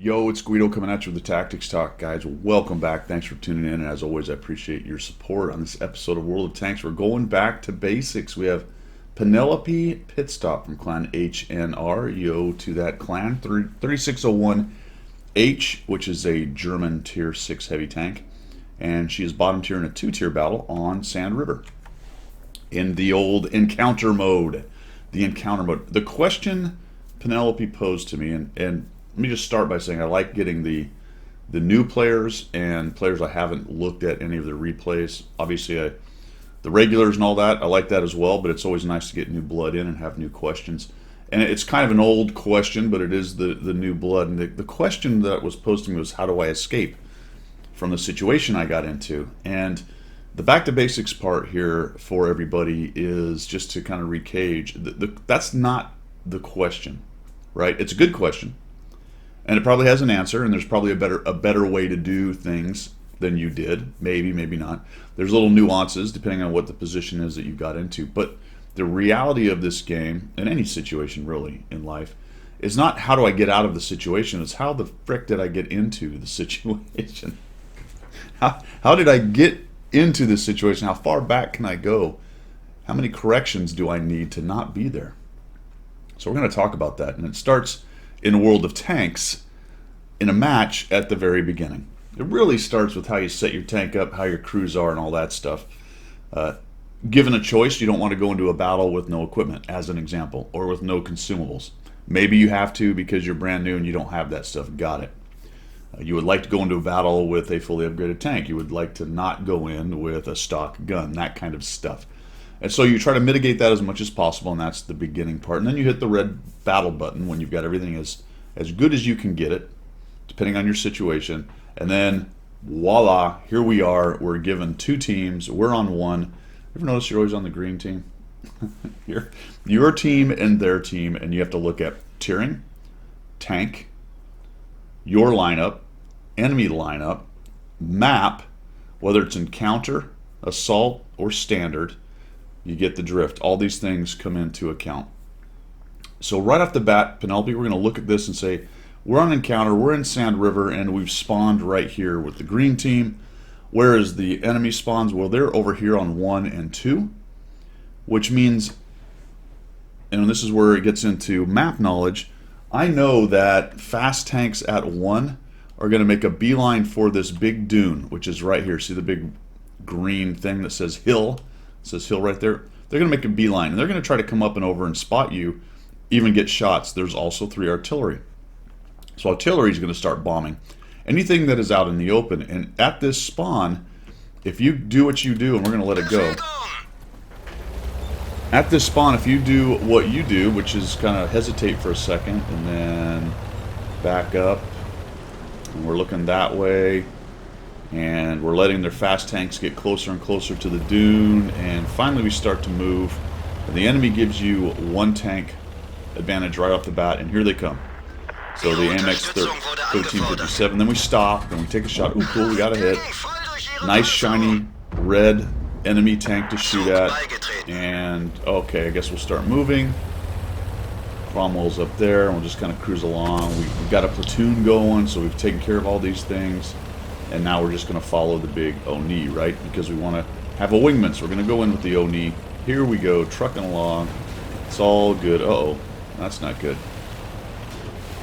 Yo, it's Guido coming at you with the Tactics Talk, guys. Welcome back. Thanks for tuning in. And as always, I appreciate your support on this episode of World of Tanks. We're going back to basics. We have Penelope Pitstop from clan HNR. Yo to that clan. 3601H, which is a German tier 6 heavy tank. And she is bottom tier in a 2-tier battle on Sand River. In the old encounter mode. The question Penelope posed to me, and let me just start by saying I like getting the new players and players I haven't looked at any of their replays. Obviously, the regulars and all that, I like that as well, but it's always nice to get new blood in and have new questions. And it's kind of an old question, but it is the new blood. And the question that was posed to me was, how do I escape from the situation I got into? And the back to basics part here for everybody is just to kind of recage. That's not the question, right? It's a good question. And it probably has an answer, and there's probably a better way to do things than you did. Maybe, maybe not. There's little nuances depending on what the position is that you got into. But the reality of this game, in any situation really in life, is not how do I get out of the situation, it's how the frick did I get into the situation. How did I get into this situation? How far back can I go? How many corrections do I need to not be there? So we're going to talk about that, and it starts in World of Tanks in a match at the very beginning. It really starts with how you set your tank up, how your crews are, and all that stuff. Given a choice, you don't want to go into a battle with no equipment, as an example, or with no consumables. Maybe you have to because you're brand new and you don't have that stuff. Got it. You would like to go into a battle with a fully upgraded tank. You would like to not go in with a stock gun, that kind of stuff. And so you try to mitigate that as much as possible, and that's the beginning part. And then you hit the red battle button when you've got everything as good as you can get it, depending on your situation. And then, voila, here we are. We're given 2 teams. We're on one. Ever notice you're always on the green team? your team and their team, and you have to look at tiering, tank, your lineup, enemy lineup, map, whether it's encounter, assault, or standard. You get the drift. All these things come into account. So right off the bat, Penelope, we're going to look at this and say, we're on encounter, we're in Sand River, and we've spawned right here with the green team. Where is the enemy spawns? Well, they're over here on 1 and 2, which means, and this is where it gets into map knowledge, I know that fast tanks at 1 are going to make a beeline for this big dune, which is right here. See the big green thing that says hill? It says hill right there. They're going to make a beeline, and they're going to try to come up and over and spot you, even get shots. There's also 3 artillery. So artillery is going to start bombing anything that is out in the open. And at this spawn, if you do what you do, and we're going to let it go. At this spawn, if you do what you do, which is kind of hesitate for a second and then back up, and we're looking that way, and we're letting their fast tanks get closer and closer to the dune, and finally we start to move, and the enemy gives you 1 tank advantage right off the bat, and here they come. So the AMX 1357, then we stop, and we take a shot. Ooh, cool, we got a hit. Nice shiny red enemy tank to shoot at, and okay, I guess we'll start moving. Cromwell's up there, and we'll just kind of cruise along. We've got a platoon going, so we've taken care of all these things. And now we're just going to follow the big Oni, right? Because we want to have a wingman, so we're going to go in with the Oni. Here we go, trucking along. It's all good. Uh-oh, that's not good.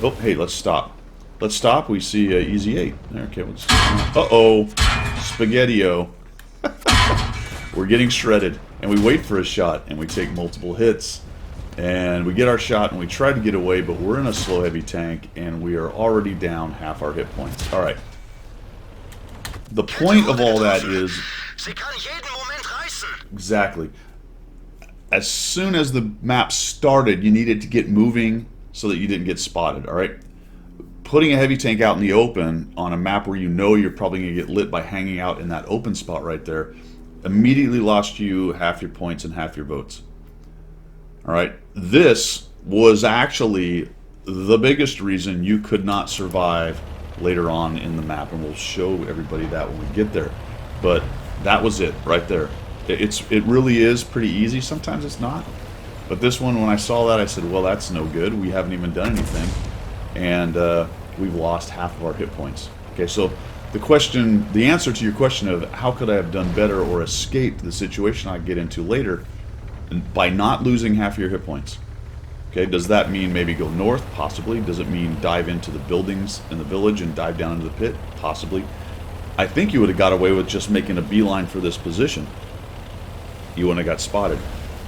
Oh, hey, let's stop. Let's stop. We see Easy 8. Okay, let's... Uh-oh, Spaghetti-O. We're getting shredded. And we wait for a shot, and we take multiple hits. And we get our shot, and we try to get away, but we're in a slow heavy tank, and we are already down half our hit points. All right. The point of all that is... Exactly. As soon as the map started, you needed to get moving so that you didn't get spotted, all right? Putting a heavy tank out in the open on a map where you know you're probably going to get lit by hanging out in that open spot right there immediately lost you half your points and half your votes. All right? This was actually the biggest reason you could not survive later on in the map, and we'll show everybody that when we get there. But that was it right there. It really is pretty easy. Sometimes it's not, but this one, when I saw that, I said, well, that's no good. We haven't even done anything. And we've lost half of our hit points. Okay, so the answer to your question of how could I have done better or escaped the situation I get into later, by not losing half of your hit points. Okay, does that mean maybe go north? Possibly. Does it mean dive into the buildings in the village and dive down into the pit? Possibly. I think you would have got away with just making a beeline for this position. You wouldn't have got spotted.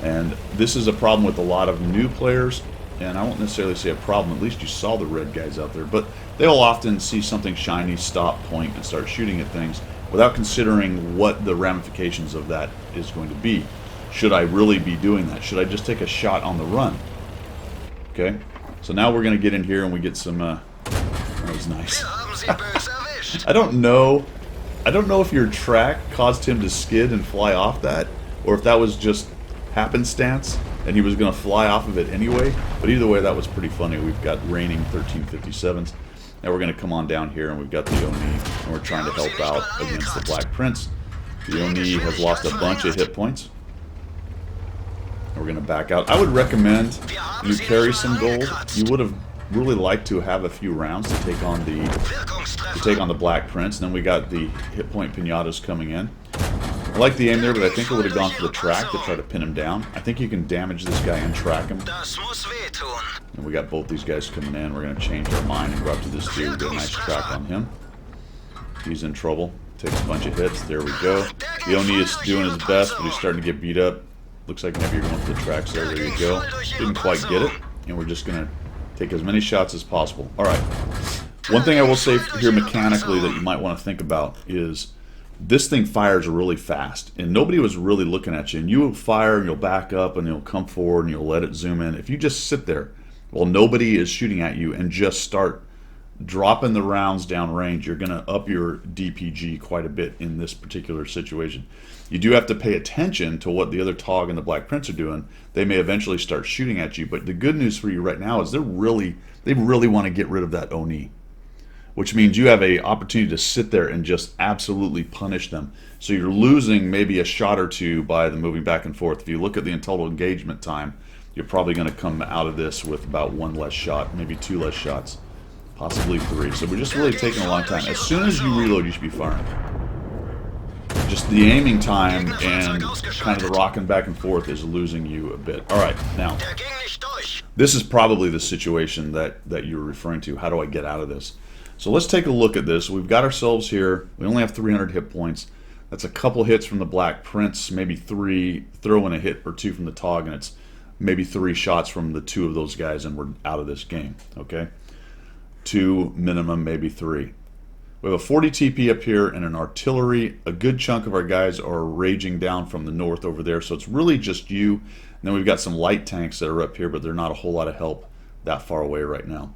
And this is a problem with a lot of new players, and I won't necessarily say a problem, at least you saw the red guys out there, but they'll often see something shiny, stop, point, and start shooting at things without considering what the ramifications of that is going to be. Should I really be doing that? Should I just take a shot on the run? Okay, so now we're going to get in here and we get some, that was nice. I don't know if your track caused him to skid and fly off that, or if that was just happenstance and he was going to fly off of it anyway, but either way that was pretty funny. We've got raining 1357s. Now we're going to come on down here and we've got the Oni, and we're trying to help out against the Black Prince. The Oni has lost a bunch of hit points. We're going to back out. I would recommend you carry some gold. You would have really liked to have a few rounds to take on the Black Prince. And then we got the hit point pinatas coming in. I like the aim there, but I think I would have gone for the track to try to pin him down. I think you can damage this guy and track him. And we got both these guys coming in. We're going to change our mind and go up to this dude. Get a nice track on him. He's in trouble. Takes a bunch of hits. There we go. The Oni is doing his best, but he's starting to get beat up. Looks like maybe you're going for the tracks there. There you go. Didn't quite get it. And we're just going to take as many shots as possible. Alright. One thing I will say here mechanically that you might want to think about is this thing fires really fast. And nobody was really looking at you. And you will fire and you'll back up and you'll come forward and you'll let it zoom in. If you just sit there while nobody is shooting at you and just start dropping the rounds down range, you're going to up your DPG quite a bit in this particular situation. You do have to pay attention to what the other Tog and the Black Prince are doing. They may eventually start shooting at you, but the good news for you right now is they really want to get rid of that Oni, which means you have an opportunity to sit there and just absolutely punish them. So you're losing maybe a shot or two by the moving back and forth. If you look at the total engagement time, you're probably going to come out of this with about one less shot, maybe two less shots, possibly three. So we're just really taking a long time. As soon as you reload, you should be firing. Just the aiming time and kind of the rocking back and forth is losing you a bit. Alright, now, this is probably the situation that you're referring to. How do I get out of this? So let's take a look at this. We've got ourselves here. We only have 300 hit points. That's a couple hits from the Black Prince, maybe three, throw in a hit or two from the Tog, and it's maybe 3 shots from the 2 of those guys, and we're out of this game, okay? 2 minimum, maybe 3. We have a 40 TP up here and an artillery. A good chunk of our guys are raging down from the north over there, so it's really just you. And then we've got some light tanks that are up here, but they're not a whole lot of help that far away right now.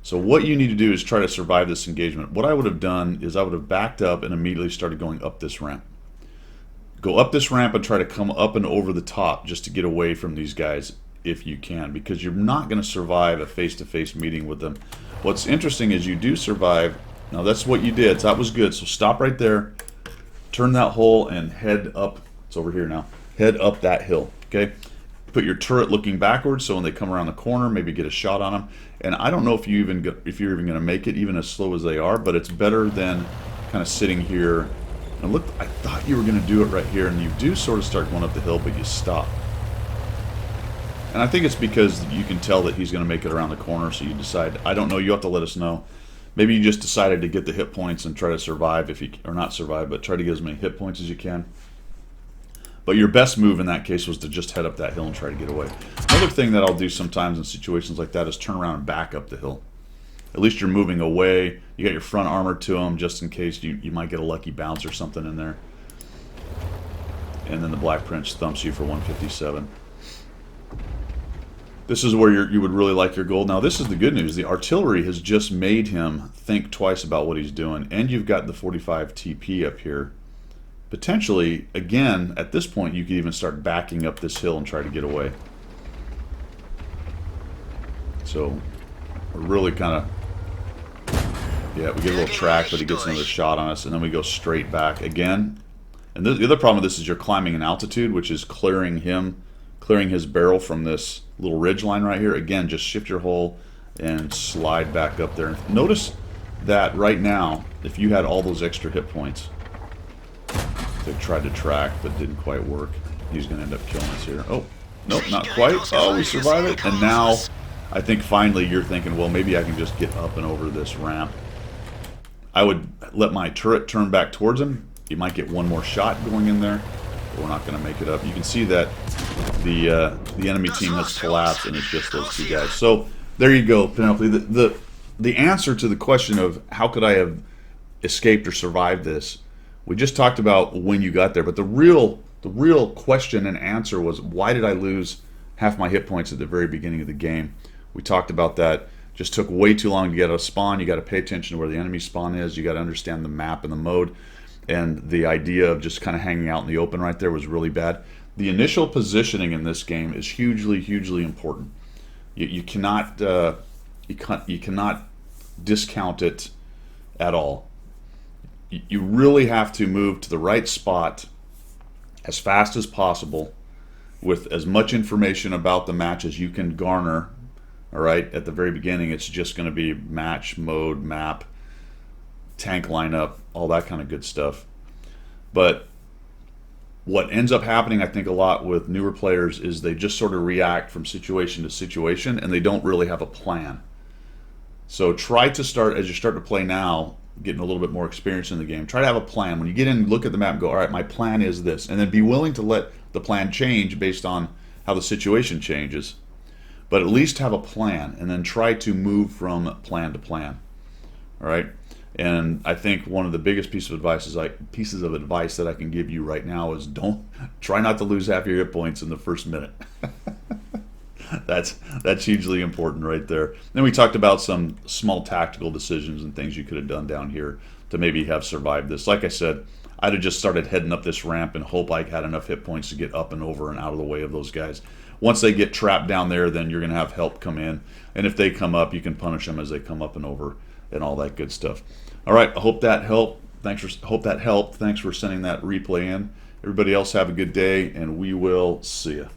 So what you need to do is try to survive this engagement. What I would have done is I would have backed up and immediately started going up this ramp. Go up this ramp and try to come up and over the top just to get away from these guys if you can, because you're not going to survive a face-to-face meeting with them. What's interesting is you do survive. Now that's what you did, so that was good. So stop right there, turn that hole and head up. It's over here now. Head up that hill, okay? Put your turret looking backwards so when they come around the corner, maybe get a shot on them. And I don't know if you're even going to make it, even as slow as they are, but it's better than kind of sitting here. And look, I thought you were going to do it right here, and you do sort of start going up the hill, but you stop. And I think it's because you can tell that he's going to make it around the corner, so you decide, I don't know, you have to let us know. Maybe you just decided to get the hit points and try to survive, or not survive, but try to get as many hit points as you can. But your best move in that case was to just head up that hill and try to get away. Another thing that I'll do sometimes in situations like that is turn around and back up the hill. At least you're moving away. You got your front armor to them just in case you might get a lucky bounce or something in there. And then the Black Prince thumps you for 157. This is where you would really like your gold. Now this is the good news. The artillery has just made him think twice about what he's doing. And you've got the 45 TP up here. Potentially, again, at this point, you could even start backing up this hill and try to get away. So, we're really kind of... Yeah, we get a little track, but he gets another shot on us, and then we go straight back again. And the other problem with this is you're climbing an altitude, which is clearing his barrel from this little ridge line right here. Again, just shift your hull and slide back up there. Notice that right now, if you had all those extra hit points, they tried to track but didn't quite work. He's going to end up killing us here. Oh, nope, not quite. Oh, we survive it. And now, I think finally you're thinking, well, maybe I can just get up and over this ramp. I would let my turret turn back towards him. You might get one more shot going in there, but we're not going to make it up. You can see that the enemy team has collapsed, and it's just those two guys. So there you go, Penelope. The answer to the question of how could I have escaped or survived this, we just talked about when you got there, but the real question and answer was, why did I lose half my hit points at the very beginning of the game? We talked about that. Just took way too long to get out of spawn. You got to pay attention to where the enemy spawn is. You got to understand the map and the mode. And the idea of just kind of hanging out in the open right there was really bad. The initial positioning in this game is hugely important. You cannot discount it at all. You really have to move to the right spot as fast as possible with as much information about the match as you can garner. All right, at the very beginning, it's just going to be match, mode, map, tank lineup, all that kind of good stuff. But what ends up happening, I think, a lot with newer players is they just sort of react from situation to situation, and they don't really have a plan. So try to start, as you start to play now, getting a little bit more experience in the game, try to have a plan. When you get in, look at the map and go, all right, my plan is this. And then be willing to let the plan change based on how the situation changes. But at least have a plan, and then try to move from plan to plan. All right? And I think one of the biggest pieces of advice that I can give you right now is try not to lose half your hit points in the first minute. That's hugely important right there. Then we talked about some small tactical decisions and things you could have done down here to maybe have survived this. Like I said, I'd have just started heading up this ramp and hope I had enough hit points to get up and over and out of the way of those guys. Once they get trapped down there, then you're going to have help come in. And if they come up, you can punish them as they come up and over and all that good stuff. All right, I hope that helped. Hope that helped. Thanks for sending that replay in. Everybody else have a good day, and we will see you.